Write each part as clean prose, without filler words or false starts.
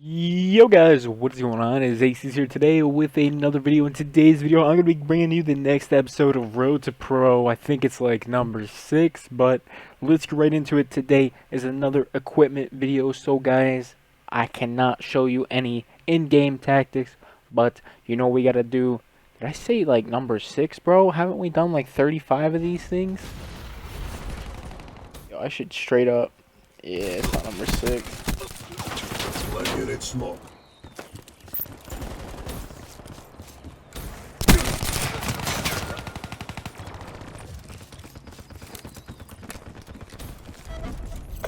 Yo guys, what's going on? It's Aces here today with another video. In today's video, I'm going to be bringing you the next episode of Road to Pro. I think it's like number 6, but let's get right into it. Today is another equipment video. So guys, I cannot show you any in-game tactics, but you know what we got to do. Did I say like number 6, bro? Haven't we done like 35 of these things? Yo, I should straight up. Yeah, it's not number 6. Let's get it smoke.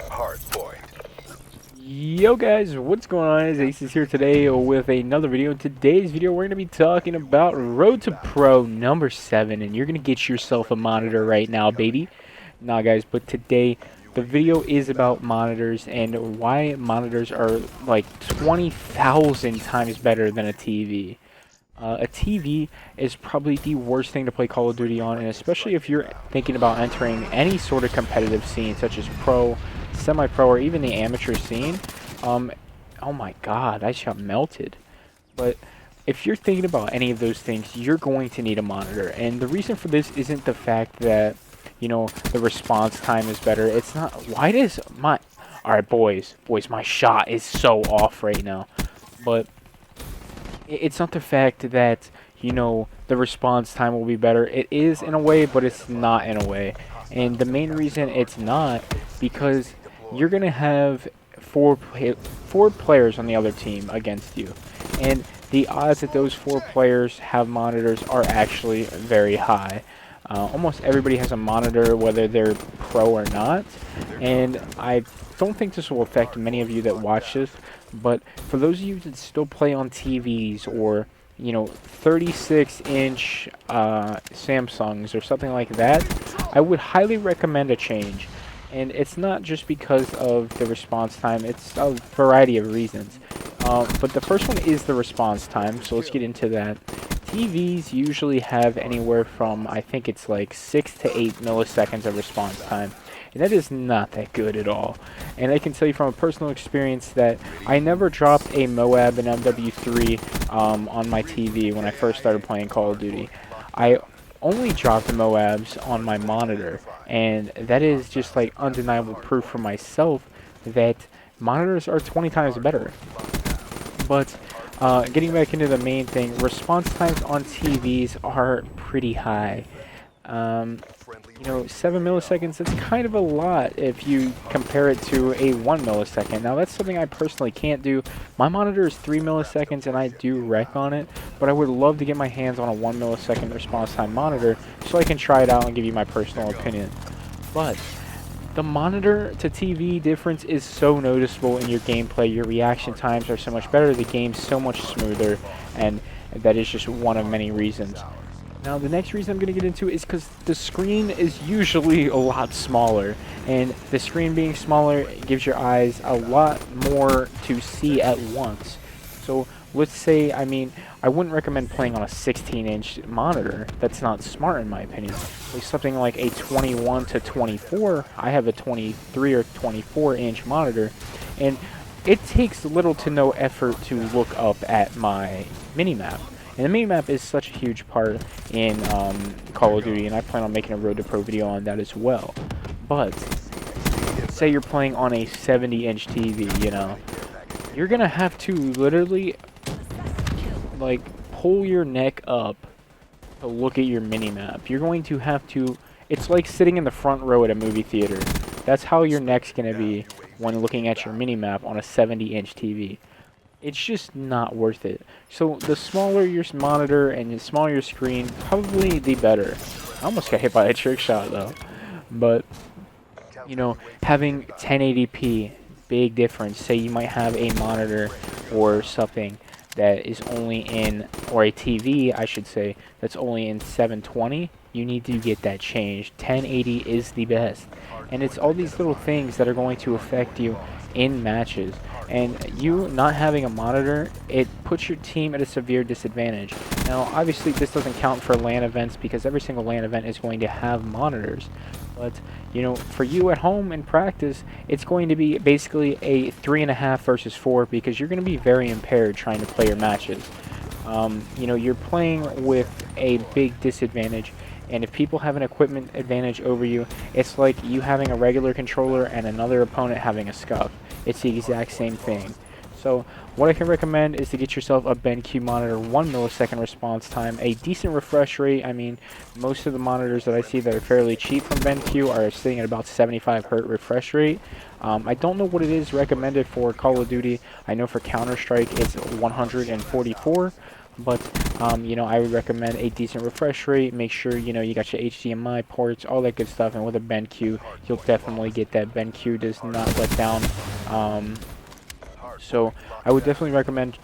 Hard point. Yo guys, what's going on? It's Aces here today with another video. In today's video, we're going to be talking about Road to Pro number 7, and you're going to get yourself a monitor right now, baby. Nah, guys, but today the video is about monitors and why monitors are like 20,000 times better than a TV. A TV is probably the worst thing to play Call of Duty on, and especially if you're thinking about entering any sort of competitive scene, such as pro, semi-pro, or even the amateur scene. Oh my god, I just got melted. But if you're thinking about any of those things, you're going to need a monitor, and the reason for this isn't the fact that, you know, the response time is better. It's not. Why does my... Alright, boys, my shot is so off right now. But it's not the fact that, you know, the response time will be better. It is in a way, but it's not in a way. And the main reason it's not, because you're going to have four players on the other team against you. And the odds that those 4 players have monitors are actually very high. Almost everybody has a monitor, whether they're pro or not, and I don't think this will affect many of you that watch this, but for those of you that still play on TVs or, you know, 36-inch Samsungs or something like that, I would highly recommend a change. And it's not just because of the response time, it's a variety of reasons. But the first one is the response time, so let's get into that. TVs usually have anywhere from, I think it's like 6 to 8 milliseconds of response time. And that is not that good at all. And I can tell you from a personal experience that I never dropped a Moab and MW3 on my TV when I first started playing Call of Duty. I only dropped the Moabs on my monitor. And that is just like undeniable proof for myself that monitors are 20 times better. But getting back into the main thing, response times on TVs are pretty high. You know, 7 milliseconds, that's kind of a lot if you compare it to a 1 millisecond. Now, that's something I personally can't do. My monitor is 3 milliseconds, and I do wreck on it, but I would love to get my hands on a 1 millisecond response time monitor so I can try it out and give you my personal opinion. But the monitor to TV difference is so noticeable in your gameplay. Your reaction times are so much better, the game's so much smoother, and that is just one of many reasons. Now, the next reason I'm going to get into is because the screen is usually a lot smaller, and the screen being smaller gives your eyes a lot more to see at once. So let's say, I mean, I wouldn't recommend playing on a 16-inch monitor. That's not smart in my opinion. Like something like a 21 to 24, I have a 23 or 24-inch monitor, and it takes little to no effort to look up at my minimap. And the minimap is such a huge part in Call of Duty, and I plan on making a Road to Pro video on that as well. But say you're playing on a 70-inch TV, you know, you're gonna have to literally like pull your neck up to look at your minimap. You're going to have to, it's like sitting in the front row at a movie theater. That's how your neck's gonna be when looking at your minimap on a 70-inch TV. It's just not worth it. So the smaller your monitor and the smaller your screen, probably the better. I almost got hit by a trick shot though. But, you know, having 1080p, big difference. Say you might have a monitor or something that is only in, or a TV, I should say, that's only in 720. You need to get that changed. 1080 is the best. And it's all these little things that are going to affect you in matches. And you not having a monitor, it puts your team at a severe disadvantage. Now, obviously, this doesn't count for LAN events because every single LAN event is going to have monitors. But, you know, for you at home in practice, it's going to be basically a 3.5 versus 4 because you're going to be very impaired trying to play your matches. You know, you're playing with a big disadvantage, and if people have an equipment advantage over you, it's like you having a regular controller and another opponent having a scuff. It's the exact same thing. So what I can recommend is to get yourself a BenQ monitor, 1 millisecond response time, a decent refresh rate. I mean, most of the monitors that I see that are fairly cheap from BenQ are sitting at about 75 Hz refresh rate. I don't know what it is recommended for Call of Duty. I know for Counter-Strike it's 144, but you know, I would recommend a decent refresh rate. Make sure, you know, you got your HDMI ports, all that good stuff, and with a BenQ, you'll definitely get that. BenQ does not let down. So I would definitely recommend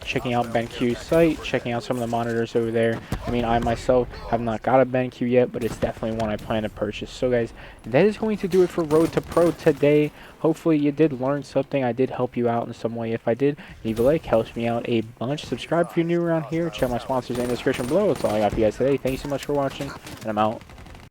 checking out BenQ's site, checking out some of the monitors over there. I mean, I myself have not got a BenQ yet, but it's definitely one I plan to purchase. So guys, that is going to do it for Road to Pro today. Hopefully you did learn something. I did help you out in some way. If I did, leave a like, helps me out a bunch. Subscribe if you're new around here. Check my sponsors in the description below. That's all I got for you guys today. Thank you so much for watching, and I'm out.